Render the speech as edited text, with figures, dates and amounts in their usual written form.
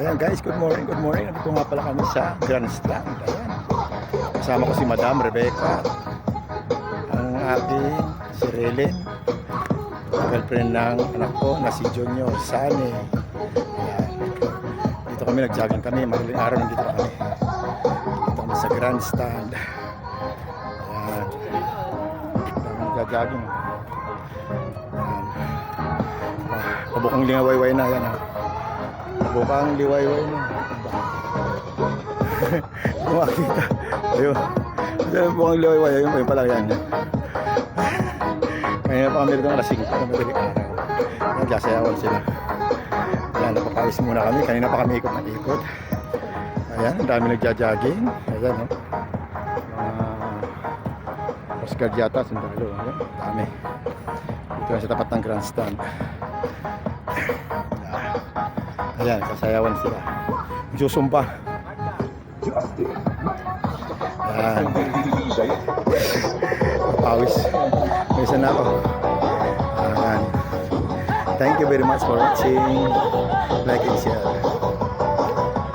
Ayan guys, good morning, good morning. Nandito nga pala kami sa Grandstand. Ayan. Kasama ko si Madam Rebecca, ang aking si Relen, girlfriend ng anak ko na si Junior Sane. Ayan. Dito kami nag-jogging kami, madaling araw nandito kami. Dito kami sa Grandstand. Ayan. Nag-jogging. Ayan. Pabukang lingawayway na yan. Bukang liwayway na. Kumakita. Ayun. Bukang liwayway. Ayun pala yan. Kaya pa kami rito ng alas 5 na madaling araw. Nagsasayawan sila. Ayan, napapayos muna kami. Kanina pa kami ikot na ikot. Ayan, ang dami nagja-jogging. Ayan, no? Oscar yata, sundalo. Ayan, dami. Dito na sa tapat ng grandstand. Ayan, sasayawan sila. Susumpa. Ayan. Pawis. May isa na ako. Ayan. Thank you very much for watching. Like and share.